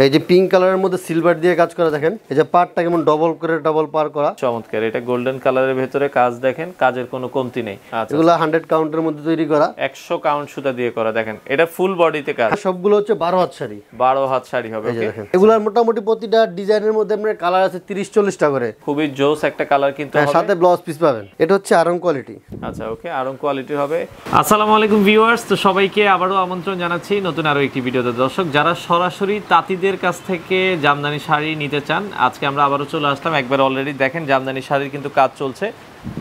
এই যে পিঙ্ক কালারের মধ্যে সিলভার দিয়ে কাজ করা, দেখেন এই যে পাড়টা কেমন ডবল করে ডাবল পার করা, চমৎকার। এটা গোল্ডেন কালারের ভিতরে কাজ, দেখেন কাজের কোনো কমতি নেই। আচ্ছা, এগুলো 100 কাউন্টের মধ্যে তৈরি করা, 100 কাউন্ট সুতা দিয়ে করা। দেখেন এটা ফুল বডিতে কাজ, সবগুলো হচ্ছে 12 হাত শাড়ি, 12 হাত শাড়ি হবে। দেখেন এগুলোর মোটামুটি প্রতিটা ডিজাইনের মধ্যে আপনার কালার আছে 30-40টা করে, খুবই জোস একটা কালার কিন্তু হবে, সাথে ব্লাউজ পিস পাবেন। এটা হচ্ছে আরং কোয়ালিটি। আচ্ছা ওকে, আরং কোয়ালিটি হবে। আসসালামু আলাইকুম ভিউয়ার্স, তো সবাইকে আবারো আমন্ত্রণ জানাচ্ছি নতুন আরো একটি ভিডিওতে। দর্শক যারা সরাসরি তাঁতিদের কাছ থেকে জামদানি শাড়ি নিতে চান, আজকে আমরা আবারও চলে আসলাম। একবার অলরেডি দেখেন জামদানি শাড়ির কিন্তু কাজ চলছে।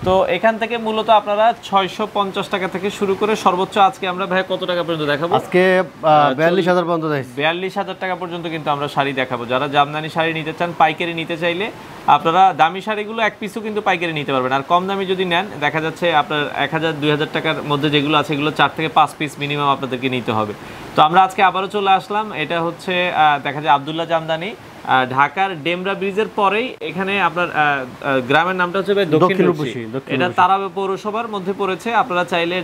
তো এখান থেকে মূলত আপনারা 650 টাকা থেকে শুরু করে সর্বোচ্চ আজকে আমরা ভাই কত টাকা পর্যন্ত দেখাবো? আজকে 42000 পর্যন্ত, 42000 টাকা পর্যন্ত কিন্তু আমরা শাড়ি দেখাবো। যারা জামদানি শাড়ি নিতে চান, পাইকারি নিতে চাইলে আপনারা দামি শাড়িগুলো এক পিসও কিন্তু পাইকারি নিতে পারবেন। আর কম দামি যদি নেন, দেখা যাচ্ছে আপনার 1000-2000 টাকার মধ্যে যেগুলো আছে এগুলো 4 থেকে 5 পিস মিনিমাম আপনাদেরকে নিতে হবে। তো আমরা আজকে আবারও চলে আসলাম। এটা হচ্ছে দেখা যায় আব্দুল্লাহ জামদানি, ঢাকার ডেমরা ব্রিজের পরেই এখানে আপনার গ্রামের নামটা হচ্ছে দক্ষিণ রূপসী। এটা তারাবে পৌরসভার মধ্যে পড়েছে। আপনারা চাইলে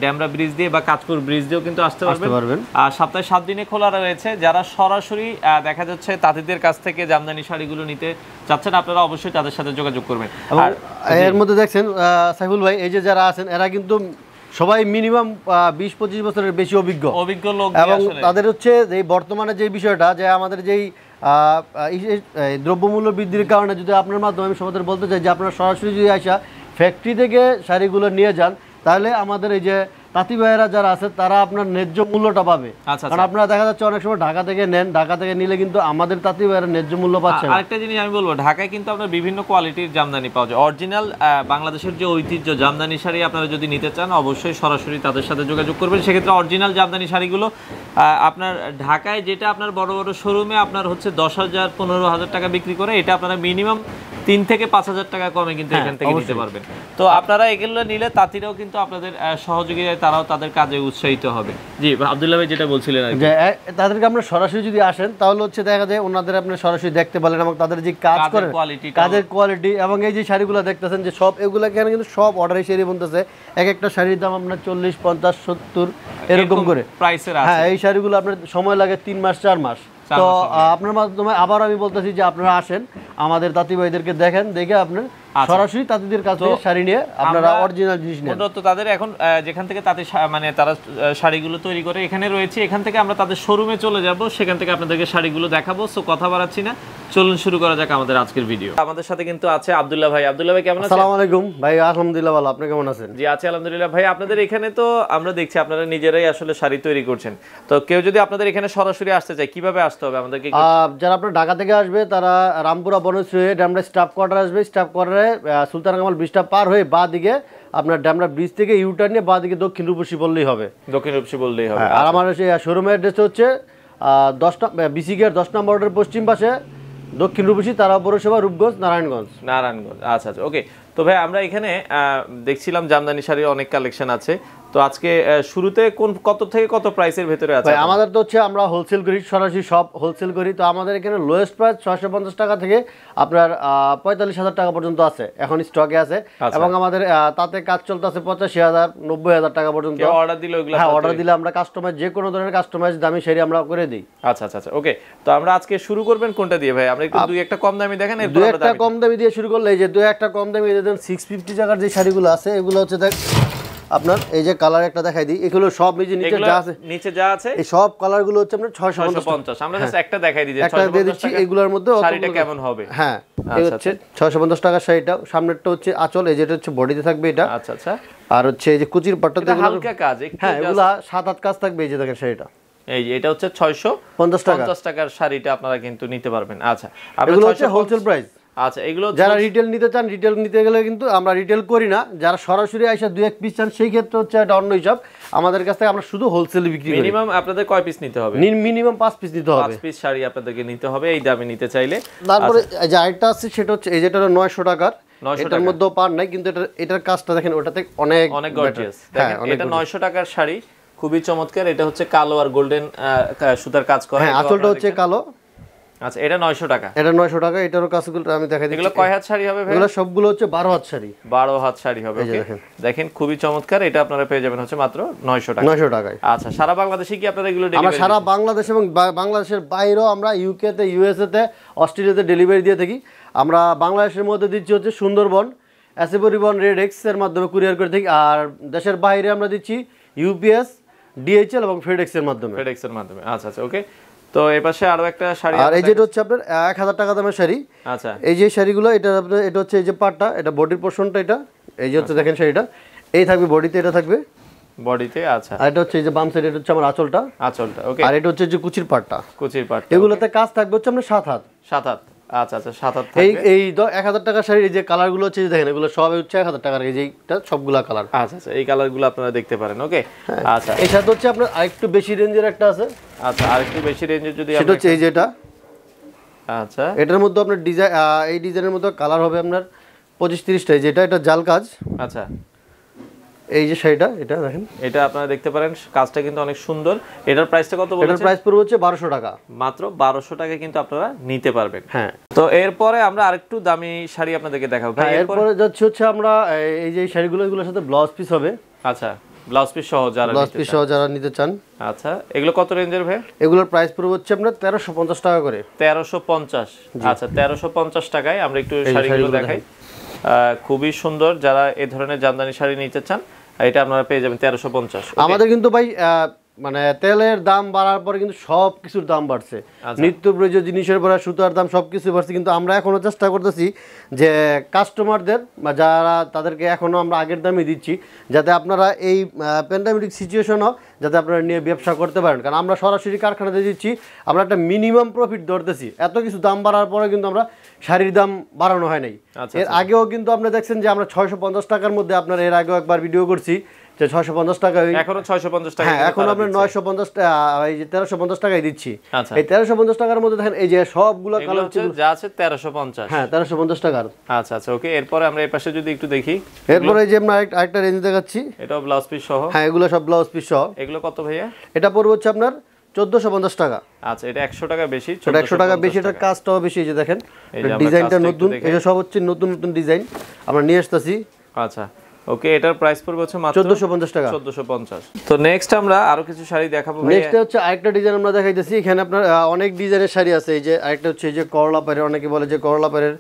ডেমরা ব্রিজ দিয়ে বা কাঁচপুর ব্রিজ দিয়েও কিন্তু আসতে পারবেন। সপ্তাহে 7 দিনে খোলা রয়েছে। যারা সরাসরি দেখা যাচ্ছে তাঁতিদের কাছ থেকে জামদানি শাড়িগুলো নিতে চাচ্ছেন, আপনারা অবশ্যই তাদের সাথে যোগাযোগ করবেন। আর এর মধ্যে দেখছেন সাইফুল ভাই, এই যে যারা আছেন এরা কিন্তু সবাই মিনিমাম 20-25 বছরের বেশি অভিজ্ঞ লোক, এবং তাদের হচ্ছে এই বর্তমানে যে বিষয়টা যে আমাদের যেই দ্রব্যমূল্য বৃদ্ধির কারণে, যদি আপনার মাধ্যমে আমি সবাই বলতে চাই যে আপনারা সরাসরি যদি আসা ফ্যাক্টরি থেকে শাড়িগুলো নিয়ে যান, তাহলে আমাদের এই যে তাঁতি ভাইয়েরা যারা আছে তারা আপনার ন্যায্য মূল্যটা পাবে। কারণ আপনারা দেখা যাচ্ছে অনেক সময় ঢাকা থেকে নেন, ঢাকা থেকে নিলে কিন্তু আমাদের তাঁতি ভাইয়েরা ন্যায্য মূল্য পাচ্ছে। আরেকটা জিনিস আমি বলবো, ঢাকায় কিন্তু আপনার বিভিন্ন কোয়ালিটির জামদানি পাওয়া যায়। অরিজিনাল বাংলাদেশের যে ঐতিহ্য জামদানি শাড়ি আপনারা যদি নিতে চান, অবশ্যই সরাসরি তাদের সাথে যোগাযোগ করবেন। সেক্ষেত্রে অরিজিনাল জামদানি শাড়িগুলো আপনার ঢাকায় যেটা আপনার বড় বড় শোরুমে আপনার হচ্ছে 10,000-15,000 টাকা বিক্রি করে, এটা আপনারা মিনিমাম 3 থেকে 5,000 টাকা কমে কিন্তু এখান থেকে নিতে পারবেন। তো আপনারা এগুলো নিলে তাঁতিরাও কিন্তু আপনাদের সহযোগিতায় তারাও তাদের কাজে উৎসাহিত হবে। জি আব্দুল্লাহ ভাই যেটা বলছিলেন, যে তাদেরকে আপনারা সরাসরি যদি আসেন তাহলে হচ্ছে দেখা যায় ওনাদের আপনি সরাসরি দেখতে পারলেন, এবং তাদের যে কাজ করে কাজের কোয়ালিটি, এবং এই যে শাড়িগুলো দেখতেছেন যে সব এগুলো এখানে কিন্তু সব অর্ডারি শাড়ি বলতেছে। এক একটা শাড়ির দাম আপনার 40, 50, 70 এরকম করে প্রাইসের আছে। হ্যাঁ, এই শাড়িগুলো আপনার সময় লাগে 3 মাস 4 মাস। তো আপনার মাধ্যমে আবার আমি বলতেছি যে আপনারা আসেন, আমাদের তাঁতি ভাইদেরকে দেখেন, দেখে আপনার সরাসরি তাঁতিদের কাছ থেকে শাড়ি নিয়ে আপনারা অরিজিনাল জিনিস নেন। তো তাদের এখন যেখান থেকে তাঁতি মানে তারা শাড়িগুলো তৈরি করে এখানে রয়েছে, এখান থেকে আমরা তাদের শোরুমে চলে যাব, সেখান থেকে আপনাদেরকে শাড়িগুলো দেখাবো। সো কথা বাড়াচ্ছি না, চলুন শুরু করা যাক আমাদের আজকের ভিডিও। আমাদের সাথে কিন্তু আছে আব্দুল্লাহ ভাই। আব্দুল্লাহ ভাই কেমন আছেন? আসসালামু আলাইকুম ভাই। আলহামদুলিল্লাহ ভালো, আপনি কেমন আছেন? জি আছি আলহামদুলিল্লাহ। ভাই আপনাদের এখানে তো আমরা দেখছি আপনারা নিজেরাই আসলে শাড়ি তৈরি করছেন। তো কেউ যদি আপনাদের এখানে সরাসরি আসতে চায়, কিভাবে আসতে হবে আমাদেরকে? যারা আপনার ঢাকা থেকে আসবে তারা রামপুরা বনশ্রী হয়ে ডেমরা স্টাফ কোয়ার্টার আসবে। স্টাফ কোয়ার্টারে সুলতান কামাল ব্রিজটা পার হয়ে বাঁ দিকে আপনার ডেমরা ব্রিজ থেকে ইউটার্ন নিয়ে বাঁ দিকে দক্ষিণ রূপসী বললেই হবে। দক্ষিণ রূপসী বললেই হবে। আর আমার সেই শোরুমের অ্যাড্রেস হচ্ছে 10 গেট 10 নম্বর রোডের পশ্চিম পাশে, দক্ষিণ রূপসী, তারা পৌরসভা, রূপগঞ্জ, নারায়ণগঞ্জ। আচ্ছা আচ্ছা ওকে। তো ভাই আমরা এখানে দেখছিলাম জামদানি শাড়ির অনেক কালেকশন আছে। তো আজকে শুরুতে কত থেকে কত প্রাইসের ভিতরে আছে? আমাদের তো হচ্ছে আমরা হোলসেল করি, সরাসরি সব হোলসেল করি। তো আমাদের এখানে লোয়েস্ট প্রাইস 650 টাকা থেকে আপনার 45,000 টাকা পর্যন্ত আছে, এখন স্টকে আছে। এবং আমাদের তাতে কাজ চলতেছে 85,000, 90,000 টাকা পর্যন্ত। অর্ডার দিলে ওগুলো? হ্যাঁ, অর্ডার দিলে আমরা কাস্টমাইজ, যে কোনো ধরনের কাস্টমাইজ দামি শাড়ি আমরা করে দিই। আচ্ছা আচ্ছা আচ্ছা ওকে। তো আমরা আজকে শুরু করবেন কোনটা দিয়ে ভাই? আমরা একটু দুই একটা কম দামি দেখেন। দুই একটা কম দামি দিয়ে শুরু করলে, এই যে দুই একটা কম দামি দিয়ে দেন 650 টাকার যে শাড়িগুলো আছে, এগুলো হচ্ছে দেখ আপনার এই যে কালার একটা দেখাই দিই, এগুলো সব নিচে যা আছে এই সব কালারগুলো হচ্ছে আপনার 650। আমরা জাস্ট একটা দেখাই দিই, একটা দিয়ে দিচ্ছি এগুলোর মধ্যে শাড়িটা কেমন হবে। হ্যাঁ, এই হচ্ছে 650 টাকার শাড়িটা। সামনেরটা হচ্ছে আঁচল, এই যেটা হচ্ছে বডিতে থাকবে এটা। আচ্ছা আচ্ছা। আর হচ্ছে এই যে কুচির পাট্টাতে হালকা কাজ, হ্যাঁ, এগুলো 7-8 কাজ থাকবে। এই যে দেখেন শাড়িটা, এই যে এটা হচ্ছে 650 টাকার শাড়িটা আপনারা কিন্তু নিতে পারবেন। আচ্ছা, এগুলো হচ্ছে হোলসেল প্রাইস। আচ্ছা, এগুলো যারা রিটেল নিতে চান, রিটেল নিতে গেলে কিন্তু আমরা রিটেল করি না। যারা সরাসরি আইসা 2-1 পিস চান, সেই ক্ষেত্রে হচ্ছে এটা অন্য হিসাব। আমাদের কাছ থেকে আমরা শুধু হোলসেল বিক্রি করি। মিনিমাম আপনাদের কয় পিস নিতে হবে? মিনিমাম 5 পিস নিতে হবে। 5 পিস শাড়ি আপনাদেরকে নিতে হবে এই দামে নিতে চাইলে। তারপরে যে আরেকটা আছে, সেটা হচ্ছে এই যেটা 900 টাকার, এটার মধ্যেও পার নাই, কিন্তু এটার কাজটা দেখেন ওটাতে অনেক গর্জিয়াস। দেখেন এটা 900 টাকার শাড়ি, খুবই চমৎকার। এটা হচ্ছে কালো আর গোল্ডেন সুতার কাজ করা। হ্যাঁ, আঁচলটা হচ্ছে কালো। আচ্ছা এটা 900 টাকা, এটা 900 টাকা। এটারও কাজগুলো আমি দেখাই দিচ্ছি। এগুলো কয় হাত শাড়ি হবে ভাই? এগুলো সবগুলো হচ্ছে 12 হাত শাড়ি। 12 হাত শাড়ি হবে। ওকে দেখেন খুবই চমৎকার, এটা আপনারা পেয়ে যাবেন হচ্ছে মাত্র 900 টাকা। 900 টাকায়। আচ্ছা সারা বাংলাদেশে কি আপনারা এগুলো আমরা ডেলিভারি? সারা বাংলাদেশ এবং বাংলাদেশের বাইরেও আমরা ইউকে তে, ইউএসএ তে, অস্ট্রেলিয়াতে ডেলিভারি দিয়ে থাকি। আমরা বাংলাদেশের মধ্যে দিচ্ছি হচ্ছে সুন্দরবন, এসএ পরিবহন, রেড এক্স এর মাধ্যমে কুরিয়ার করে থাকি। আর দেশের বাইরে আমরা দিচ্ছি ইউপিএস, ডিএইচএল এবং ফেডেক্স এর মাধ্যমে। ফেডেক্স এর মাধ্যমে। আচ্ছা আচ্ছা ওকে। তো এই পাশে আরো একটা শাড়ি, আর এই যেটা হচ্ছে আপনার 1000 টাকা দামের শাড়ি। আচ্ছা এই যে শাড়িগুলো, এটা আপনার এটা হচ্ছে এই যে পাটটা, এটা বডির পোরশনটা, এটা এই যে হচ্ছে দেখেন শাড়িটা এই থাকবে বডিতে, এটা থাকবে বডিতে। আচ্ছা আর এটা হচ্ছে এই যে বাম সাইড, এটা হচ্ছে আমার আঁচলটা। আঁচলটা ওকে। আর এটা হচ্ছে যে কুচির পাটটা, কুচির পাট। এগুলোতে কাজ থাকবে হচ্ছে আমরা 7 হাত। 7 হাত। আচ্ছা আচ্ছা 7 হাত এই থাকবে। এই 1000 টাকার শাড়ির এই যে কালারগুলো হচ্ছে দেখেন, এগুলো সব হচ্ছে 1000 টাকার, এই যে এইটা সবগুলা কালার। আচ্ছা আচ্ছা এই কালারগুলো আপনারা দেখতে পারেন। ওকে আচ্ছা এর সাথে হচ্ছে আপনার আরেকটু বেশি রেঞ্জের একটা আছে। আচ্ছা আর একটু বেশি রেঞ্জের যদি সেটা হচ্ছে এই যেটা, আচ্ছা এটার মধ্যে আপনার ডিজাইন, এই ডিজাইনের মধ্যে কালার হবে আপনার 25-30টা। যেটা এটা জাল কাজ। আচ্ছা এই যে শাড়িটা, এটা দেখেন, এটা আপনারা দেখতে পারেন, কাজটা কিন্তু অনেক সুন্দর। এটার প্রাইসটা কত বলেছেন? এটার প্রাইস পড়বে হচ্ছে 1200 টাকা। মাত্র 1200 টাকা কিন্তু আপনারা নিতে পারবেন। হ্যাঁ। তো এরপরে আমরা আরেকটু দামি শাড়ি আপনাদেরকে দেখাবো ভাই। এরপরে যাচ্ছে হচ্ছে আমরা এই যে শাড়িগুলো, এগুলোর সাথে ব্লাউজ পিস হবে। আচ্ছা ব্লাউজ পিস সহ যারা ব্লাউজ পিস সহ যারা নিতে চান। আচ্ছা এগুলো কত রেঞ্জের ভাই? এগুলোর প্রাইস পড়বে হচ্ছে আপনার 1350 টাকা করে। 1350। আচ্ছা 1350 টাকায় আমরা একটু শাড়িগুলো দেখাই। খুবই সুন্দর, যারা এই ধরনের জামদানি শাড়ি নিতে চান এটা আপনারা পেয়ে যাবেন 1350। আমাদের কিন্তু ভাই মানে তেলের দাম বাড়ার পরে কিন্তু সব কিছুর দাম বাড়ছে। নিত্য প্রয়োজনীয় জিনিসের পরে সুতার দাম সবকিছু বাড়ছে, কিন্তু আমরা এখনো চেষ্টা করতেছি যে কাস্টমারদের বা যারা তাদেরকে এখনো আমরা আগের দামে দিচ্ছি, যাতে আপনারা এই প্যান্ডামিক সিচুয়েশনও যাতে আপনারা নিয়ে ব্যবসা করতে পারেন। কারণ আমরা সরাসরি কারখানাতে দিচ্ছি, আমরা একটা মিনিমাম প্রফিট ধরতেছি। এত কিছু দাম বাড়ার পরে কিন্তু আমরা শাড়ির দাম বাড়ানো হয় নাই। এর আগেও কিন্তু আপনি দেখছেন যে আমরা 650 টাকার মধ্যে, আপনার এর আগেও একবার ভিডিও করছি যে 650 টাকা, এখনো 650 টাকা। হ্যাঁ এখন আমরা 950 টাকা, এই যে 1350 টাকাই দিচ্ছি। আচ্ছা এই 1350 টাকার মধ্যে দেখেন এই যে সবগুলো কালার যা আছে 1350। হ্যাঁ 1350 টাকার। আচ্ছা আচ্ছা ওকে। এরপরে আমরা এই পাশে যদি একটু দেখি, এরপরে এই যে আমরা আরেকটা রেঞ্জ দেখাচ্ছি, এটাও ব্লাউজ পিস সহ। হ্যাঁ এগুলো সব ব্লাউজ পিস সহ। এগুলো কত ভাইয়া? এটা পড়বে হচ্ছে আপনার 1450 টাকা। আচ্ছা এটা 100 টাকা বেশি। এটা 100 টাকা বেশি, এটার কাজটাও বেশি। এই যে দেখেন ডিজাইনটা নতুন, এই যে সব হচ্ছে নতুন নতুন ডিজাইন আমরা নিয়ে আসতেছি। আচ্ছা ওকে এটার প্রাইস পড়বে হচ্ছে মাত্র 1450 টাকা। 1450। তো নেক্সট আমরা আরো কিছু শাড়ি দেখাবো ভাই। নেক্সট হচ্ছে আরেকটা ডিজাইন আমরা দেখাইতেছি। এখানে আপনার অনেক ডিজাইনের শাড়ি আছে। এই যে আরেকটা হচ্ছে এই যে করলা পাড়ের, অনেকে বলে যে করলা পাড়ের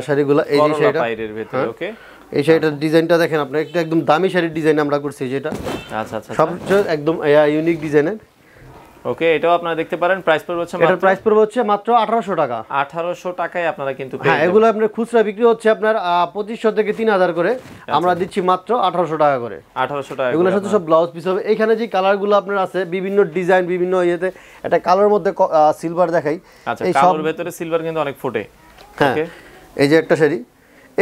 শাড়িগুলো, এই যে শাড়িটা পাড়ের ভিতরে। ওকে এই শাড়িটার ডিজাইনটা দেখেন আপনি, একটা একদম দামি শাড়ির ডিজাইন আমরা করছি যেটা। আচ্ছা আচ্ছা সবচেয়ে একদম ইউনিক ডিজাইনের। ওকে এটাও আপনারা দেখতে পারেন, প্রাইস পড়বে হচ্ছে এটার প্রাইস পড়বে হচ্ছে মাত্র 1800 টাকা। 1800 টাকায় আপনারা কিন্তু পেয়ে হ্যাঁ এগুলো আপনার খুচরা বিক্রি হচ্ছে আপনার 2500 থেকে 3000 করে, আমরা দিচ্ছি মাত্র 1800 টাকা করে। 1800 টাকা। এগুলোর সাথে সব ব্লাউজ পিস হবে। এখানে যে কালারগুলো আপনার আছে বিভিন্ন ডিজাইন, বিভিন্ন ইয়েতে, একটা কালার মধ্যে সিলভার দেখাই। আচ্ছা কালোর ভিতরে সিলভার কিন্তু অনেক ফুটে। হ্যাঁ এই যে একটা শাড়ি,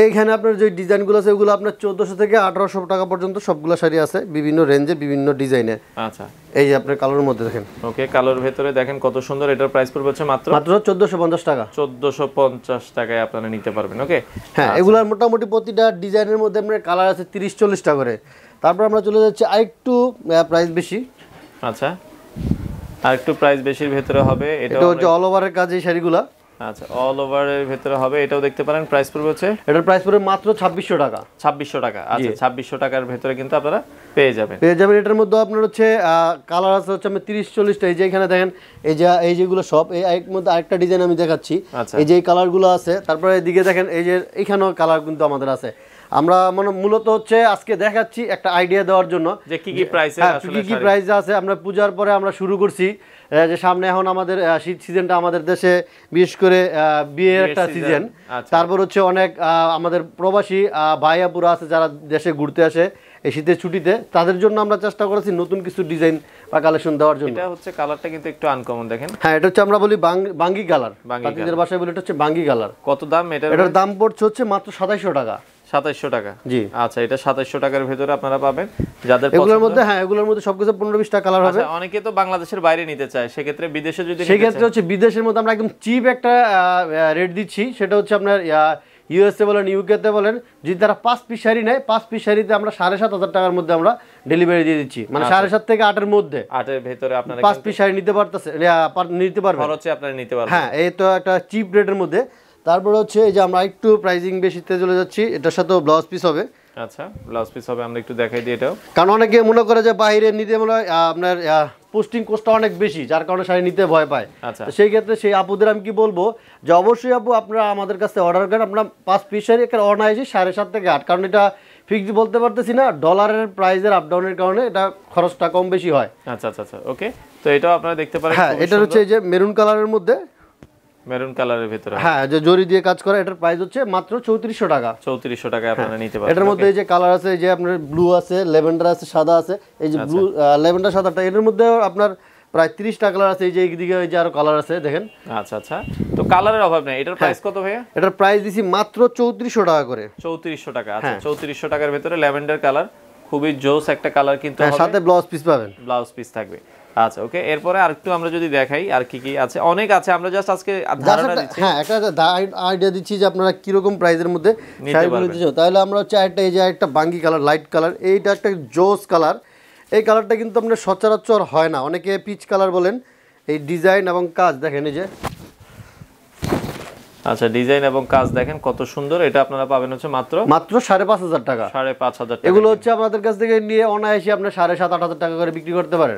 এইখানে আপনার যে ডিজাইনগুলো আছে ওগুলো আপনার 1400 থেকে 1800 টাকা পর্যন্ত সবগুলো শাড়ি আছে, বিভিন্ন রেঞ্জে বিভিন্ন ডিজাইনের। আচ্ছা এই যে আপনার কালোর মধ্যে দেখেন। ওকে কালোর ভিতরে দেখেন কত সুন্দর। এটার প্রাইস পড়বে হচ্ছে মাত্র 1450 টাকা। 1450 টাকায় আপনারা নিতে পারবেন। ওকে হ্যাঁ এগুলার মোটামুটি প্রতিটা ডিজাইনের মধ্যে আপনার কালার আছে 30-40 টাকা করে। তারপর আমরা চলে যাচ্ছি আরেকটু প্রাইস বেশি। আচ্ছা আরেকটু প্রাইস বেশির ভিতরে হবে। এটা হচ্ছে অল ওভারের কাজ এই শাড়িগুলা। আচ্ছা অল ওভারের ভিতরে হবে, এটাও দেখতে পারেন। প্রাইস পড়বে হচ্ছে, এটার প্রাইস পড়বে মাত্র 2600 টাকা। 2600 টাকা। আচ্ছা 2600 টাকার ভিতরে কিন্তু আপনারা পেয়ে যাবেন। এটার মধ্যে আপনার হচ্ছে কালার আছে হচ্ছে আমি 30-40টা। এই যে এখানে দেখেন এই যেগুলো সব, এই মধ্যে আরেকটা ডিজাইন আমি দেখাচ্ছি। এই যে এই কালারগুলো আছে। তারপরে এদিকে দেখেন এই যে এখানেও কালার কিন্তু আমাদের আছে। আমরা মানে মূলত হচ্ছে আজকে দেখাচ্ছি একটা আইডিয়া দেওয়ার জন্য যে কি কি প্রাইসে আসলে কি প্রাইস আছে। আমরা পূজার পরে আমরা শুরু করছি, যে সামনে এখন আমাদের শীত সিজনটা আমাদের দেশে, বিশেষ করে বিয়ের একটা সিজন। তারপর হচ্ছে অনেক আমাদের প্রবাসী ভাই আপুরা আছে যারা দেশে ঘুরতে আসে এই শীতের ছুটিতে, তাদের জন্য আমরা চেষ্টা করেছি নতুন কিছু ডিজাইন বা কালেকশন দেওয়ার জন্য। এটা হচ্ছে কালারটা কিন্তু একটু আনকমন দেখেন। হ্যাঁ এটা হচ্ছে আমরা বলি বাঙ্গি কালার, বাকিদের ভাষায় বলি এটা হচ্ছে বাঙ্গি কালার। কত দাম এটার? এটার দাম পড়ছে হচ্ছে মাত্র 2700 টাকা। 2700 টাকা। জি আচ্ছা এটা 2700 টাকার ভিতরে আপনারা পাবেন। যাদের এগুলোর মধ্যে, হ্যাঁ এগুলোর মধ্যে সবকিছু 15-20টা কালার হবে। আচ্ছা অনেকে তো বাংলাদেশের বাইরে নিতে চায়, সেক্ষেত্রে বিদেশে যদি সেক্ষেত্রে হচ্ছে বিদেশের মধ্যে আমরা একদম চিপ একটা রেট দিচ্ছি। সেটা হচ্ছে আপনার ইউএসএ বলেন ইউকেতে বলেন, যদি তারা 5 পিস শাড়ি নেয় 5 পিস শাড়িতে আমরা 7,500 টাকার মধ্যে আমরা ডেলিভারি দিয়ে দিচ্ছি, মানে 7.5 থেকে 8 এর মধ্যে 8 এর ভিতরে আপনারা 5 পিস শাড়ি নিতে পারতেছে, নিতে পারবেন, খরচে আপনারা নিতে পারবেন। হ্যাঁ এই তো একটা চিপ রেটের মধ্যে। তারপরে হচ্ছে এই যে আমরা একটু প্রাইসিং বেশিতে চলে যাচ্ছি, এটার সাথেও ব্লাউজ পিস হবে। আচ্ছা, ব্লাউজ পিস হবে, আমরা একটু দেখাই দিই এটাও। কারণ অনেকে মনে করে যে বাইরে নিতে মনে হয় আপনার পোস্টিং কোস্টটা অনেক বেশি, যার কারণে শাড়ি নিতে ভয় পায়। আচ্ছা, সেই ক্ষেত্রে সেই আপুদের আমি কি বলবো যে অবশ্যই আপু আপনারা আমাদের কাছে অর্ডার করেন, আপনার 5 পিস শাড়ি একটা অনায়াসে 7.5 থেকে 8, কারণ এটা ফিক্সড বলতে পারতেছি না, ডলারের প্রাইসের আপ ডাউনের কারণে এটা খরচটা কম বেশি হয়। আচ্ছা আচ্ছা আচ্ছা, ওকে। তো এটাও আপনারা দেখতে পারেন, হ্যাঁ এটা হচ্ছে এই যে মেরুন কালারের মধ্যে, মেরুন কালারের ভিতরে, হ্যাঁ যে জরি দিয়ে কাজ করা, এটার প্রাইস হচ্ছে মাত্র 3400 টাকা। 3400 টাকায় আপনারা নিতে পারবেন। এটার মধ্যে এই যে কালার আছে, যে আপনার ব্লু আছে, ল্যাভেন্ডার আছে, সাদা আছে, এই যে ব্লু ল্যাভেন্ডার সাদাটা, এর মধ্যে আপনার প্রায় 30টা কালার আছে, এই যে এইদিকে এই যে আরো কালার আছে দেখেন। আচ্ছা আচ্ছা, তো কালারের অভাব নেই। এটার প্রাইস কত ভাইয়া? এটার প্রাইস দিছি মাত্র 3400 টাকা করে। 3400 টাকা। আচ্ছা, 3400 টাকার ভিতরে ল্যাভেন্ডার কালার, খুবই জোস একটা কালার কিন্তু হবে, সাথে ব্লাউজ পিস পাবেন, ব্লাউজ পিস থাকবে। আচ্ছা ওকে, এরপরে আরেকটু আমরা যদি দেখাই আর কি কি আছে, অনেক আছে, আমরা জাস্ট আজকে ধারণা দিচ্ছি। হ্যাঁ একটা আইডিয়া দিচ্ছি যে আপনারা কি রকম প্রাইসের মধ্যে শাড়িগুলো নিতে চান। তাহলে আমরা হচ্ছে একটা এই যে একটা বাঙ্গি কালার, লাইট কালার, এইটা একটা জোস কালার। এই কালারটা কিন্তু আপনার সচরাচর হয় না, অনেকে পিচ কালার বলেন। এই ডিজাইন এবং কাজ দেখেন এই যে, আচ্ছা ডিজাইন এবং কাজ দেখেন কত সুন্দর। এটা আপনারা পাবেন হচ্ছে মাত্র 5,500 টাকা। 5,500 টাকা। এগুলো হচ্ছে আমাদের কাছ থেকে নিয়ে অনায়াসে আপনার 7,500-8,000 টাকা করে বিক্রি করতে পারেন,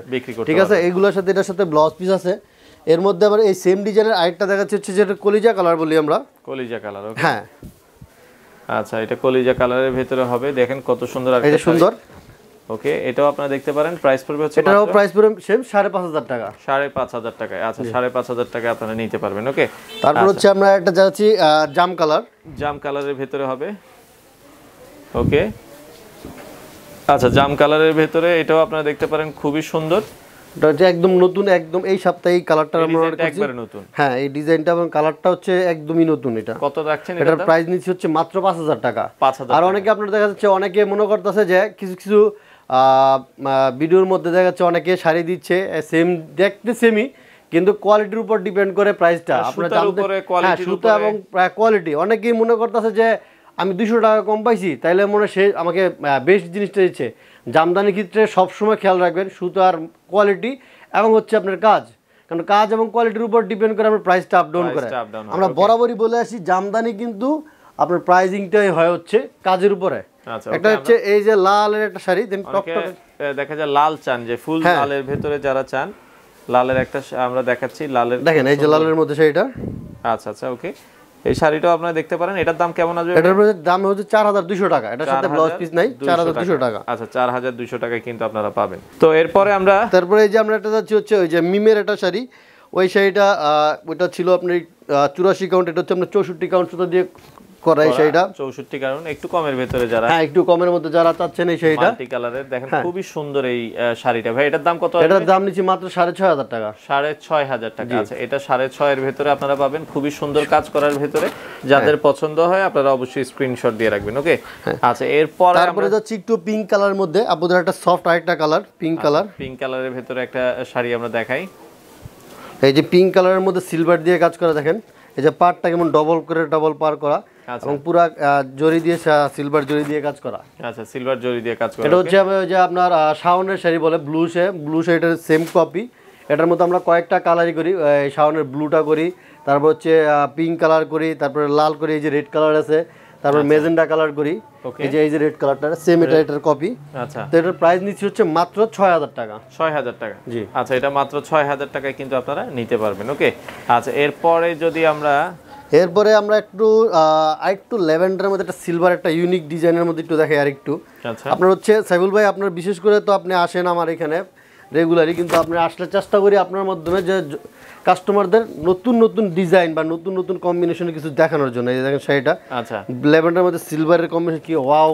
ঠিক আছে। এগুলোর সাথে এটার সাথে ব্লাউজ পিস আছে। এর মধ্যে আবার এই সেম ডিজাইনের আরেকটা দেখাচ্ছে হচ্ছে যেটা কলিজা কালার বলি আমরা, কলিজা কালার। হ্যাঁ আচ্ছা, এটা কলিজা কালারের ভিতরে হবে, দেখেন কত সুন্দর। এই যে সুন্দর, ওকে, এটাও আপনারা দেখতে পারেন। প্রাইস পড়বে হচ্ছে, এটারও প্রাইস পড়বে সেম 5,500 টাকা। 5,500 টাকায়। আচ্ছা, 5,500 টাকায় আপনারা নিতে পারবেন। ওকে, তারপর হচ্ছে আমরা একটা যাচ্ছি জাম কালার, জাম কালারের ভিতরে হবে। ওকে, আচ্ছা জাম কালারের ভিতরে এটাও আপনারা দেখতে পারেন, খুবই সুন্দর। এটা হচ্ছে একদম নতুন, একদম এই সপ্তাহে এই কালারটা আমরা অর্ডার করছি, একবারে নতুন। হ্যাঁ এই ডিজাইনটা এবং কালারটা হচ্ছে একদমই নতুন। এটা কত রাখছেন? এটার প্রাইস নিচ্ছে হচ্ছে মাত্র 5,000 টাকা। 5,000। আর অনেকে আপনারা দেখা যাচ্ছে, অনেকে মনে করতেছে যে কিছু কিছু ভিডিওর মধ্যে দেখা যাচ্ছে অনেকে শাড়ি দিচ্ছে সেম দেখতে সেমই, কিন্তু কোয়ালিটির উপর ডিপেন্ড করে প্রাইসটা। আপনারা সুতা এবং কোয়ালিটি, অনেকেই মনে করতেছে যে আমি 200 টাকা কম পাইছি তাইলে মনে সে আমাকে বেস্ট জিনিসটা দিচ্ছে। জামদানির ক্ষেত্রে সবসময় খেয়াল রাখবেন সুতার কোয়ালিটি এবং হচ্ছে আপনার কাজ, কারণ কাজ এবং কোয়ালিটির উপর ডিপেন্ড করে আমরা প্রাইসটা আপ ডাউন করে। আমরা বরাবরই বলে আসি জামদানি কিন্তু আপনার প্রাইসিংটাই হয় হচ্ছে কাজের উপরে। একটা হচ্ছে এই যে লালের একটা শাড়ি, দেখা যায় লাল চান, যে ফুল লালের ভেতরে যারা চান, লালের একটা আমরা দেখাচ্ছি, লালের দেখেন এই যে লালের মধ্যে শাড়িটা। আচ্ছা আচ্ছা, ওকে, এই শাড়িটাও আপনারা দেখতে পারেন। এটার দাম কেমন আসবে? এটার দাম হচ্ছে 4,200 টাকা, এটার সাথে ব্লাউজ পিস নাই, 4,200 টাকা। আচ্ছা, 4,200 টাকায় কিন্তু আপনারা পাবেন। তো এরপরে আমরা তারপরে এই যে আমরা একটা যাচ্ছি হচ্ছে ওই যে মিমের একটা শাড়ি, ওই শাড়িটা ওইটা ছিল আপনার 84 কাউন্ট, এটা হচ্ছে আপনার 64 কাউন্ট সুতা দিয়ে করা এই শাড়িটা। 64 কারণ একটু কমের ভিতরে যারা, হ্যাঁ একটু কমের মধ্যে যারা চাচ্ছেন এই শাড়িটা, মাল্টি কালারের দেখেন, খুবই সুন্দর এই শাড়িটা। ভাই এটার দাম কত? এটার দাম নিচে মাত্র 6,500 টাকা। 6,500 টাকা। আচ্ছা, এটা 6,500 এর ভিতরে আপনারা পাবেন, খুবই সুন্দর কাজ করার ভিতরে। যাদের পছন্দ হয় আপনারা অবশ্যই স্ক্রিনশট দিয়ে রাখবেন। ওকে, আচ্ছা এরপর তারপরে যাচ্ছি একটু পিঙ্ক কালারের মধ্যে, আপনাদের একটা সফট আরেকটা কালার পিঙ্ক কালার। পিঙ্ক কালারের ভিতরে একটা শাড়ি আমরা দেখাই। এই যে পিঙ্ক কালারের মধ্যে সিলভার দিয়ে কাজ করা, দেখেন এই যে পাড়টা কেমন ডবল করে ডবল পার করা এবং পুরো জরি দিয়ে সিলভার জরি দিয়ে কাজ করা। আচ্ছা, সিলভার জরি দিয়ে কাজ করা। এটা হচ্ছে যে আপনার শাওনের শাড়ি বলে, ব্লু শাড়িটার সেম কপি। এটার মধ্যে আমরা কয়েকটা কালারই করি, শাওনের ব্লুটা করি, তারপর হচ্ছে পিঙ্ক কালার করি, তারপরে লাল করি, এই যে রেড কালার আছে, তারপর মেজেন্ডা কালার করি, এই যে রেড কালারটা সেম এটার কপি। আচ্ছা, তো এটার প্রাইস নিচ্ছি হচ্ছে মাত্র 6,000 টাকা। 6,000 টাকা, জি। আচ্ছা, এটা মাত্র 6,000 টাকায় কিন্তু আপনারা নিতে পারবেন। ওকে, আচ্ছা এরপরে যদি এরপরে আমরা একটু আরেকটু ল্যাভেন্ডারের মধ্যে একটা সিলভার একটা ইউনিক ডিজাইনের মধ্যে একটু দেখাই আরেকটু। আপনার হচ্ছে সাইফুল ভাই, আপনার বিশেষ করে তো আপনি আসেন আমার এখানে রেগুলারই, কিন্তু আপনি আসলে চেষ্টা করি আপনার মাধ্যমে যে কাস্টমারদের নতুন নতুন ডিজাইন বা নতুন নতুন কম্বিনেশনে কিছু দেখানোর জন্য। এই দেখেন শাড়িটা, আচ্ছা ল্যাভেন্ডারের মধ্যে সিলভারের কম্বিনেশন কি ওয়াও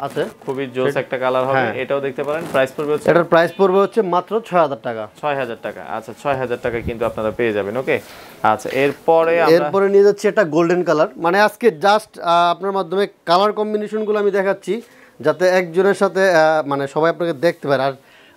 আছে, খুবই জোস একটা কালার হবে। এটাও দেখতে পারেন। প্রাইস পড়বে হচ্ছে, এটার প্রাইস পড়বে হচ্ছে মাত্র 6,000 টাকা। 6,000 টাকা। আচ্ছা, 6,000 টাকা কিন্তু আপনারা পেয়ে যাবেন। ওকে, আচ্ছা এরপরে নিয়ে যাচ্ছি একটা গোল্ডেন কালার। মানে আজকে জাস্ট আপনার মাধ্যমে কালার কম্বিনেশনগুলো আমি দেখাচ্ছি যাতে একজনের সাথে মানে সবাই আপনাকে দেখতে পারে। আর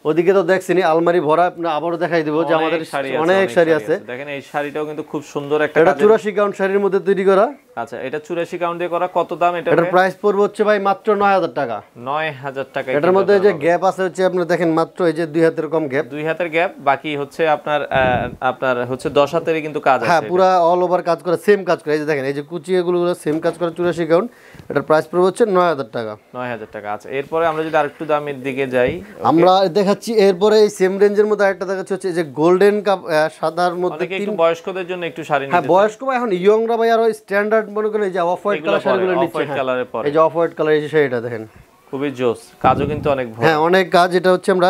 ওদিকে তো দেখছেনই আলমারি ভরা, আপনারা আবারও দেখাই দেব যে আমাদের অনেক শাড়ি আছে। দেখেন এই শাড়িটাও কিন্তু খুব সুন্দর একটা, এটা 84 কাউন্ট শাড়ির মধ্যে তৈরি করা। আচ্ছা, এটা 84 কাউন্ট দিয়ে করা, কত দাম এটা? এটার প্রাইস পড়বে হচ্ছে ভাই মাত্র 9000 টাকা। 9000 টাকা। এটার মধ্যে যে গ্যাপ আছে হচ্ছে আপনি দেখেন মাত্র এই যে 2 হাতের কম গ্যাপ, 2 হাতের গ্যাপ, বাকি হচ্ছে আপনার হচ্ছে 10 হাতেরই কিন্তু কাজ আছে। হ্যাঁ, পুরো অল ওভার কাজ করে, সেম কাজ করে। এই যে দেখেন এই যে কুচি এগুলো সেম কাজ করে, 84 কাউন্ট। এটার প্রাইস পড়বে হচ্ছে 9000 টাকা। 9000 টাকা। আচ্ছা, এরপরে আমরা যদি আরেকটু দামের দিকে যাই, আমরা দেখাচ্ছি এরপরে এই সেম রেঞ্জের মধ্যে আরেকটা দেখাচ্ছি হচ্ছে যে গোল্ডেন কাপ, সাদার মধ্যে একটু বয়স্কদের জন্য একটু শাড়ি নিতে। হ্যাঁ, বয়স্ক বা এখন ইয়ংরা ভাই আর স্ট্যান্ডার্ড মনে করেন এই যে অফ হোয়াইট কালার শাড়িগুলো নিচ্ছে। হোয়াইট কালারের পরে এই যে অফ হোয়াইট কালার এই যে শাড়িটা দেখেন, খুবই জোস, কাজও কিন্তু অনেক ভালো। হ্যাঁ, অনেক কাজ। এটা হচ্ছে আমরা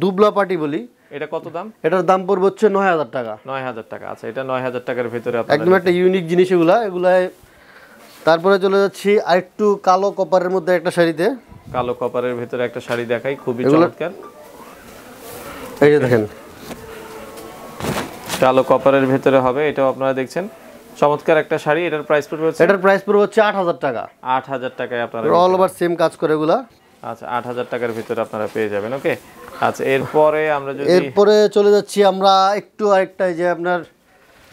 দুবলা পাটি বলি। এটা কত দাম? এটার দাম পড়বে হচ্ছে 9000 টাকা। 9000 টাকা। আচ্ছা, এটা 9000 টাকার ভিতরে একদম একটা ইউনিক জিনিস এগুলা। তারপরে চলে যাচ্ছি আরেকটু কালো কপারের মধ্যে একটা শাড়িতে। কালো কপারের ভিতরে একটা শাড়ি দেখাই, খুবই চমৎকার। এই যে দেখেন কালো কপারের ভিতরে হবে, এটাও আপনারা দেখছেন চমৎকার একটা শাড়ি। এটার প্রাইস পড়বে হচ্ছে, এটার প্রাইস পড়বে হচ্ছে 8000 টাকা। 8000 টাকায় আপনারা অল ওভার সেম কাজ করে এগুলা। আচ্ছা, 8000 টাকার ভিতরে আপনারা পেয়ে যাবেন। ওকে, আচ্ছা, এরপরে আমরা যদি এরপরে চলে যাচ্ছি আমরা একটু আরেকটা যে আপনার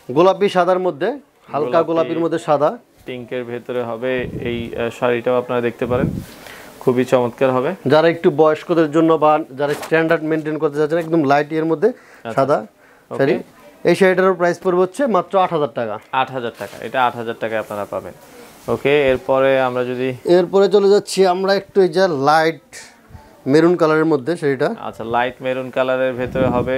গোলাপি সাদার মধ্যে, হালকা গোলাপির মধ্যে সাদা, পিঙ্কের ভিতরে হবে এই শাড়িটাও আপনারা দেখতে পারেন, খুবই চমৎকার হবে। যারা একটু বয়স্কদের জন্য বা যারা স্ট্যান্ডার্ড মেনটেন করতে যাচ্ছেন, একদম লাইট এর মধ্যে সাদা শাড়ি। এই শাড়িটার প্রাইস পড়বে হচ্ছে মাত্র 8000 টাকা। 8000 টাকা, এটা 8000 টাকায় আপনারা পাবেন। ওকে, এরপরে আমরা যদি এরপরে চলে যাচ্ছি আমরা একটু এই যে লাইট মেরুন কালারের মধ্যে শাড়িটা। আচ্ছা, লাইট মেরুন কালারের ভেতরে হবে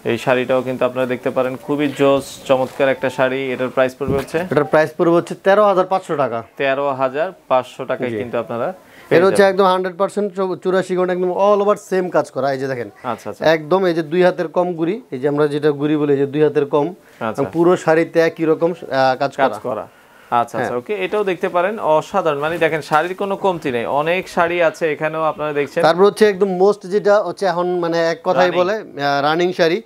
এই শাড়িটাও কিন্তু আপনারা দেখতে পারেন, খুবই জোস চমৎকার একটা শাড়ি। এটার প্রাইস পড়বে হচ্ছে, এটার প্রাইস পড়বে হচ্ছে 13500 টাকা। 13500 টাকায় কিন্তু আপনারা এটা হচ্ছে একদম 100% 84 কাউন্ট, একদম অল ওভার সেম কাজ করা। এই যে দেখেন, আচ্ছা আচ্ছা, একদম এই যে 2 হাতের কম গুড়ি, এই যে আমরা যেটা গুড়ি বলি, এই যে 2 হাতের কম, আচ্ছা, পুরো শাড়িতে একই রকম কাজ করা। আচ্ছা আচ্ছা, ওকে, এটাও দেখতে পারেন, অসাধারণ। মানে দেখেন শাড়ির কোনো কমতি নেই, অনেক শাড়ি আছে এখানেও আপনারা দেখছেন। তারপর হচ্ছে একদম মোস্ট যেটা হচ্ছে এখন মানে এক কথাই বলে রানিং শাড়ি,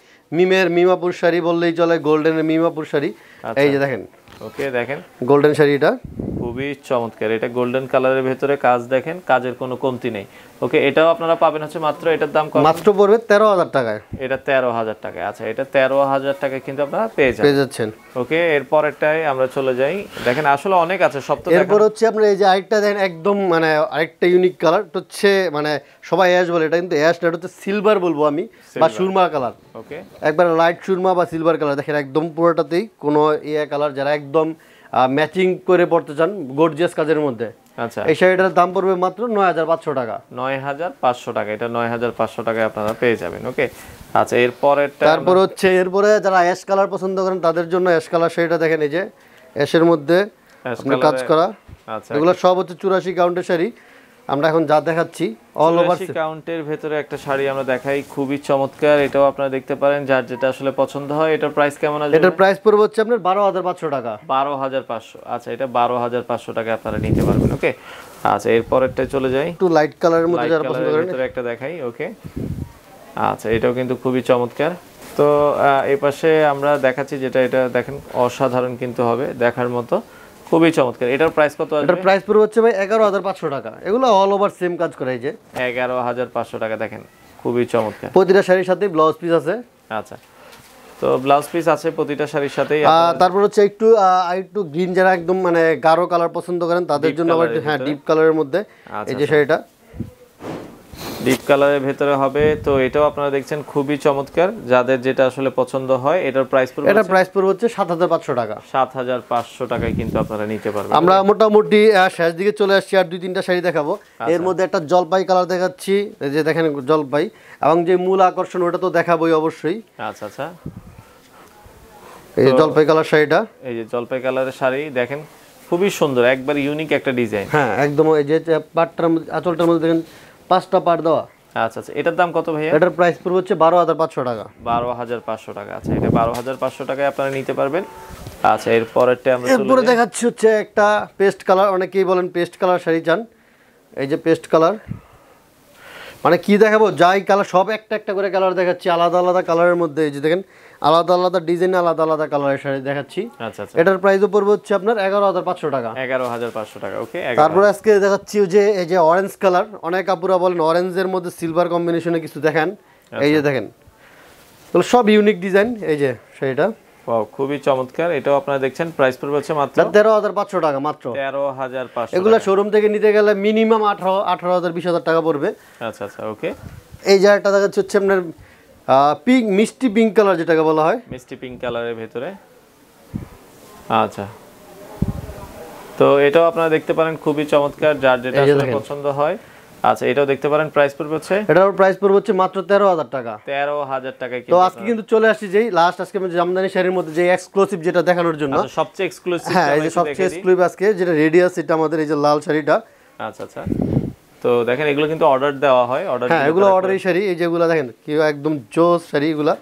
মিমাপুর শাড়ি বললেই চলে, গোল্ডেনের মিমাপুর শাড়ি। এই যে দেখেন, ওকে, দেখেন গোল্ডেন শাড়িটা খুবই চমৎকার। এটা গোল্ডেন কালারের ভেতরে কাজ, দেখেন কাজের কোনো কমতি নেই। ওকে, এটাও আপনারা পাবেন হচ্ছে মাত্র, এটার দাম কত? মাত্র পড়বে 13000 টাকায়। এটা 13000 টাকায়। আচ্ছা, এটা 13000 টাকায় কিন্তু আপনারা পেয়ে যাচ্ছেন। ওকে, এরপরেরটাই আমরা চলে যাই। দেখেন আসলে অনেক আছে, সব তো এরপর হচ্ছে আপনার এই যে আরেকটা দেখেন, একদম মানে আরেকটা ইউনিক কালার হচ্ছে, মানে সবাই অ্যাশ বলে, এটা কিন্তু অ্যাশ না, এটা হচ্ছে সিলভার বলবো আমি, বা সুরমা কালার। ওকে, একবার লাইট সুরমা বা সিলভার কালার। দেখেন একদম পুরোটাতেই কোনো কালার, যারা একদম ম্যাচিং করে পড়তে চান গর্জিয়াস কাজের মধ্যে। আচ্ছা, এই শাড়িটার দাম পড়বে মাত্র 9500 টাকা। 9500 টাকা, এটা 9500 টাকায় আপনারা পেয়ে যাবেন। ওকে, আচ্ছা, তারপর হচ্ছে এরপরে যারা অ্যাশ কালার পছন্দ করেন তাদের জন্য অ্যাশ কালার শাড়িটা দেখেন, এই যে অ্যাশের মধ্যে কাজ করা। আচ্ছা, এগুলো সব হচ্ছে 84 কাউন্টের শাড়ি। আমরা এখন যা দেখাচ্ছি অল ওভার কাউন্টের ভেতরে একটা শাড়ি আমরা দেখাই, খুবই চমৎকার। এটাও আপনারা দেখতে পারেন, যার যেটা আসলে পছন্দ হয়। এটার প্রাইস কেমন আছে? এটার প্রাইস পড়বে হচ্ছে আপনার 12500 টাকা। 12500। আচ্ছা, এটা 12500 টাকা আপনারা নিতে পারবেন। ওকে, আচ্ছা, এরপরেরটা চলে যাই, একটু লাইট কালারের মধ্যে যারা পছন্দ করেন ভিতরে একটা দেখাই। ওকে, আচ্ছা, এটাও কিন্তু খুবই চমৎকার। তো এই পাশে আমরা দেখাচ্ছি যেটা, এটা দেখেন অসাধারণ কিন্তু হবে, দেখার মতো, খুবই চমৎকার। এটার প্রাইস কত আসবে? এটার প্রাইস পড়বে হচ্ছে ভাই 11500 টাকা। এগুলো অল ওভার সেম কাজ করে, এই যে 11500 টাকা। দেখেন খুবই চমৎকার। প্রতিটা শাড়ির সাথে ব্লাউজ পিস আছে। আচ্ছা, তো ব্লাউজ পিস আছে প্রতিটা শাড়ির সাথেই। তারপর হচ্ছে একটু গ্রিন, যারা একদম মানে গাঢ় কালার পছন্দ করেন তাদের জন্য আবার হ্যাঁ ডিপ কালারের মধ্যে এই যে শাড়িটা ডিপ কালারের ভেতরে হবে। তো এটাও আপনারা দেখছেন খুবই চমৎকার, যাদের যেটা আসলে পছন্দ হয়। এটার প্রাইস পড়বে, এটা প্রাইস পড়বে হচ্ছে 7500 টাকা। 7500 টাকায় কিন্তু আপনারা নিতে পারবেন। আমরা মোটামুটি শেষ দিকে চলে আসছি, আর 2-3টা শাড়ি দেখাবো। এর মধ্যে একটা জলপাই কালার দেখাচ্ছি, এই যে দেখেন জলপাই, এবং যে মূল আকর্ষণ ওটা তো দেখাবোই অবশ্যই। আচ্ছা আচ্ছা, এই জলপাই কালার শাড়িটা, এই যে জলপাই কালারের শাড়ি দেখেন, খুবই সুন্দর, একবার ইউনিক একটা ডিজাইন। হ্যাঁ, একদম এই যে পাটটার মধ্যে, আঁচলটার মধ্যে দেখেন 5টা পাট দেওয়া। আচ্ছা আচ্ছা, এটার দাম কত ভাইয়া? এটার প্রাইস পড়বে হচ্ছে 12500 টাকা। 12500 টাকা। আচ্ছা, এটা 12500 টাকায় আপনারা নিতে পারবেন। আচ্ছা, এরপরেরটা আমরা এরপরে দেখাচ্ছি হচ্ছে একটা পেস্ট কালার, অনেকেই বলেন পেস্ট কালার শাড়ি চান। এই যে পেস্ট কালার, মানে কি দেখাবো, যাই কালার সব একটা একটা করে কালার দেখাচ্ছি, আলাদা আলাদা কালারের মধ্যে। এই যে দেখেন আলাদা আলাদা ডিজাইন, আলাদা আলাদা কালারের শাড়ি দেখাচ্ছি। আচ্ছা আচ্ছা, এটার প্রাইসও পড়বে হচ্ছে আপনার 11500 টাকা। 11500 টাকা। ওকে, তারপরে আজকে দেখাচ্ছি যে এই যে অরেঞ্জ কালার, অনেক আপুরা বলেন অরেঞ্জের মধ্যে সিলভার কম্বিনেশনে কিছু দেখেন। এই যে দেখেন, তাহলে সব ইউনিক ডিজাইন। এই যে শাড়িটা ওয়াও, খুবই চমৎকার। এটাও আপনারা দেখছেন প্রাইস পড়বে হচ্ছে মাত্র 13,500 টাকা মাত্র। 13,500। এগুলো শোরুম থেকে নিতে গেলে মিনিমাম 18,000 20,000 টাকা পড়বে। আচ্ছা আচ্ছা, ওকে। এই যে একটা দেখাচ্ছে হচ্ছে আপনার পিঙ্ক, মিষ্টি পিঙ্ক কালার যেটাকে বলা হয়, মিষ্টি পিঙ্ক কালারের ভেতরে। আচ্ছা, তো এটাও আপনারা দেখতে পারেন, খুবই চমৎকার, যার যেটা পছন্দ হয়। আচ্ছা, এটাও দেখতে পারেন, প্রাইস পড়বে হচ্ছে, এটার প্রাইস পড়বে হচ্ছে মাত্র 13,000 টাকা। 13,000 টাকায়। তো আজকে কিন্তু চলে আসছি যেই লাস্ট, আজকে আমি জামদানি শাড়ির মধ্যে যে এক্সক্লুসিভ যেটা দেখানোর জন্য, সবচেয়ে এক্সক্লুসিভ, হ্যাঁ এই যে সবচেয়ে এক্সক্লুসিভ আজকে যেটা রেডিয়াস, এটা আমাদের এই যে লাল শাড়িটা। আচ্ছা আচ্ছা, তো দেখেন এগুলো কিন্তু অর্ডার দেওয়া হয়, অর্ডার, হ্যাঁ এগুলো অর্ডারি শাড়ি। এই যেগুলো দেখেন কি একদম জোস শাড়ি এগুলা।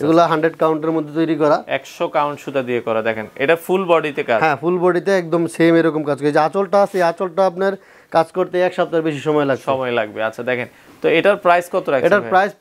এগুলা 100 কাউন্টের মধ্যে তৈরি করা, 100 কাউন্ট সুতা দিয়ে করা। দেখেন এটা ফুল বডিতে কাজ। হ্যাঁ ফুল বডিতে একদম সেম এরকম কাজ করে। যে আঁচলটা আছে, আঁচলটা আপনার কাজ করতে এক সপ্তাহের বেশি সময় লাগবে। আচ্ছা দেখেন, তো এটার প্রাইস কত রাখছেন? এটার প্রাইস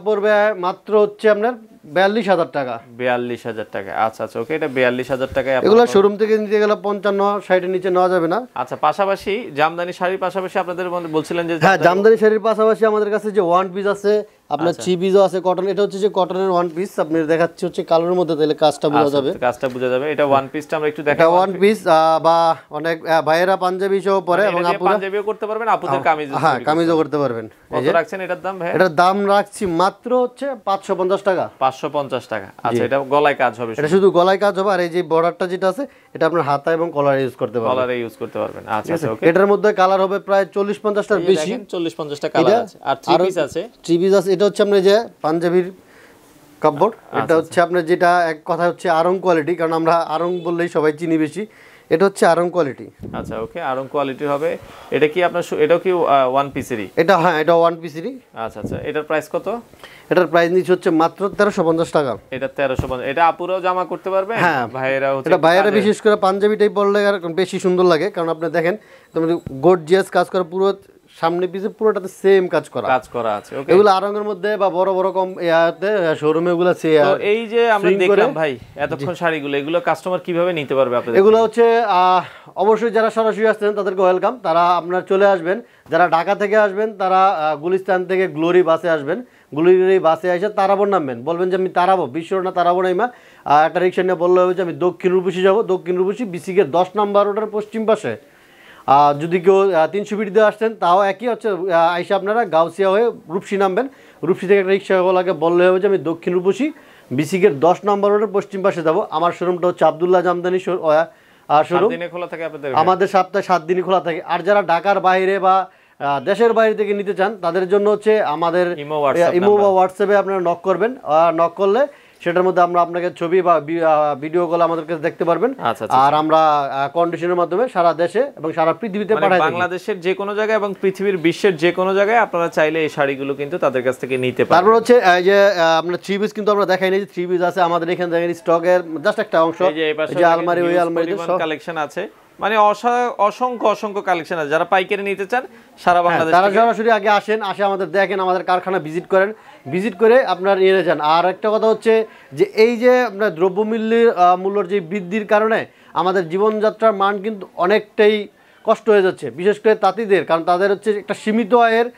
পড়বে মাত্র হচ্ছে আপনার 42,000 টাকা। 42,000 টাকা। আচ্ছা আচ্ছা, ওকে। এটা 42,000 টাকায় এগুলো শোরুম থেকে নিতে গেলে 55-60 এর নিচে নেওয়া যাবে না। আচ্ছা, পাশাপাশি জামদানি শাড়ির পাশাপাশি আপনাদের বলছিলেন যে, হ্যাঁ জামদানি শাড়ির পাশাপাশি আমাদের কাছে যে ওয়ান পিস আছে, আপনার থ্রি পিসও আছে কটন। এটা হচ্ছে যে কটনের ওয়ান পিস, আপনি দেখাচ্ছি হচ্ছে কালোর মধ্যে, তাহলে কাজটা বোঝা যাবে। কাজটা বোঝা যাবে। এটা ওয়ান পিসটা আমরা একটু দেখাই। ওয়ান পিস বা অনেক ভাইয়েরা পাঞ্জাবি সহ পরে, এবং আপুরা পাঞ্জাবিও করতে পারবেন, আপুদের কামিজ, হ্যাঁ কামিজও করতে পারবেন। কত রাখছেন এটার দাম ভাই? এটার দাম রাখছি মাত্র হচ্ছে 550 টাকা। 550 টাকা। আচ্ছা, এটা গলায় কাজ হবে? এটা শুধু গলায় কাজ হবে, আর এই যে বর্ডারটা যেটা আছে এটা আপনার হাতা এবং কলারে ইউজ করতে পারবেন। কলারে ইউজ করতে পারবেন। আচ্ছা আচ্ছা, ওকে। এটার মধ্যে কালার হবে প্রায় 40-50টার বেশি। 40-50 টা কালার আছে। আর থ্রি পিস আছে? থ্রি পিস আছে। এটা হচ্ছে আপনার যে পাঞ্জাবির কাপড়, এটা হচ্ছে আপনার যেটা এক কথা হচ্ছে আরং কোয়ালিটি, কারণ আমরা আরং বললেই সবাই চিনি বেশি। এটা হচ্ছে আরং কোয়ালিটি। আচ্ছা, ওকে, আরং কোয়ালিটির হবে। এটা কি আপনার, এটাও কি ওয়ান পিসেরই? এটা হ্যাঁ, এটা ওয়ান পিসেরই। আচ্ছা আচ্ছা, এটার প্রাইস কত? এটার প্রাইস নিচ্ছে হচ্ছে মাত্র 1350 টাকা। এটা 1350। এটা আপুরাও জামা করতে পারবে? হ্যাঁ ভাইয়েরাও। এটা ভাইয়েরা বিশেষ করে পাঞ্জাবিটাই পরলে আর বেশি সুন্দর লাগে, কারণ আপনি দেখেন তোমার গর্জিয়াস কাজ করা, পুরো সামনে পিছে পুরোটাতে সেম কাজ করা আছে। ওকে, এগুলো আরঙের মধ্যে বা বড় বড় কম ইয়াতে শোরুমে এগুলো আছে। তো এই যে আমরা দেখলাম ভাই এতক্ষণ শাড়িগুলো, এগুলো কাস্টমার কিভাবে নিতে পারবে আপনাদের? এগুলো হচ্ছে অবশ্যই যারা সরাসরি আসছেন তাদেরকে ওয়েলকাম, তারা আপনারা চলে আসবেন। যারা ঢাকা থেকে আসবেন তারা গুলিস্তান থেকে গ্লোরি বাসে আসবেন। গ্লোরি বাসে এসে তারাবো নামবেন, বলবেন যে আমি তারাবো, বিশ্বনা তারাবো নাইমা। একটা রিক্সা নিয়ে বললে হবে যে আমি দক্ষিণ রূপসী যাবো। দক্ষিণ রূপসী বিসিকের 10 নম্বর রোডের পশ্চিম পাশে। যদি কেউ 300 ফিট দিয়ে আসতেন তাও একই হচ্ছে, আইসা আপনারা গাউসিয়া হয়ে রূপসী নামবেন। রূপসী থেকে একটা রিক্সাওয়ালাকে বললে হবে যে আমি দক্ষিণ রূপসী বিসিকের 10 নম্বর রোডের পশ্চিম পাশে যাবো। আমার শোরুমটা হচ্ছে আব্দুল্লাহ জামদানি শোরুম। আমাদের সপ্তাহে 7 দিনই খোলা থাকে। আর যারা ঢাকার বাইরে বা দেশের বাইরে থেকে নিতে চান তাদের জন্য হচ্ছে আমাদের ইমো বা হোয়াটসঅ্যাপে আপনারা নক করবেন। নক করলে সেটার মধ্যে আমরা আপনাকে ছবি বা ভিডিও কল আমাদের কাছে দেখতে পারবেন। আর আমরা কন্ডিশনের মাধ্যমে সারা দেশে এবং সারা পৃথিবীতে পাঠাই দিই। বাংলাদেশের যে কোনো জায়গায় এবং পৃথিবীর বিশ্বের যে কোনো জায়গায় আপনারা চাইলে এই শাড়িগুলো কিন্তু তাদের কাছ থেকে নিতে পারবেন। তারপর হচ্ছে এই যে আমরা থ্রি পিস কিন্তু আমরা দেখাই নাই যে থ্রি পিস আছে আমাদের এখানে, দেখেন স্টকের জাস্ট একটা অংশ। এই যে আলমারি, ওই আলমারিতে সব কালেকশন আছে, মানে অসংখ্য কালেকশন আছে। যারা পাইকারি নিতে চান সারা বাংলাদেশ, তারা সরাসরি আগে আসে আমাদের দেখেন, আমাদের কারখানা ভিজিট করেন, ভিজিট করে আপনার নিয়ে যান। আর একটা কথা হচ্ছে যে এই যে আপনার দ্রব্যমূল্যের যে বৃদ্ধির কারণে আমাদের জীবনযাত্রার মান কিন্তু অনেকটাই কষ্ট হয়ে যাচ্ছে, বিশেষ করে তাঁতিদের, কারণ তাদের হচ্ছে একটা সীমিত আয়ের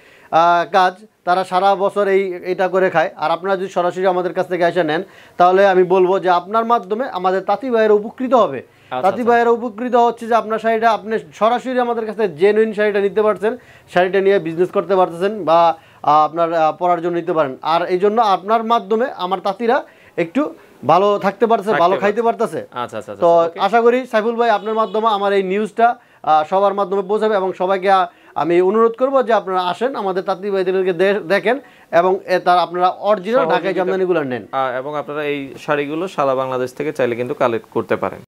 কাজ, তারা সারা বছর এইটা করে খায়। আর আপনারা যদি সরাসরি আমাদের কাছ থেকে এসে নেন তাহলে আমি বলবো যে আপনার মাধ্যমে আমাদের তাঁতি ভাইয়েরা উপকৃত হবে। তাঁতি ভাইয়েরা উপকৃত হচ্ছে যে আপনার শাড়িটা আপনি সরাসরি আমাদের কাছে জেনুইন শাড়িটা নিতে পারছেন, শাড়িটা নিয়ে বিজনেস করতে পারতেছেন বা আপনার পরার জন্য নিতে পারেন। আর এই জন্য আপনার মাধ্যমে আমার তাঁতিরা একটু ভালো থাকতে পারতেছে, ভালো খাইতে পারতেছে। তো আশা করি সাইফুল ভাই আপনার মাধ্যমে আমার এই নিউজটা সবার মাধ্যমে পৌঁছাবে, এবং সবাইকে আমি অনুরোধ করবো যে আপনারা আসেন আমাদের তাঁতি ভাইদেরকে দেখেন, এবং তার আপনারা অরিজিনাল ঢাকাই জামদানিগুলো নেন, এবং আপনারা এই শাড়িগুলো সারা বাংলাদেশ থেকে চাইলে কিন্তু কালেক্ট করতে পারেন।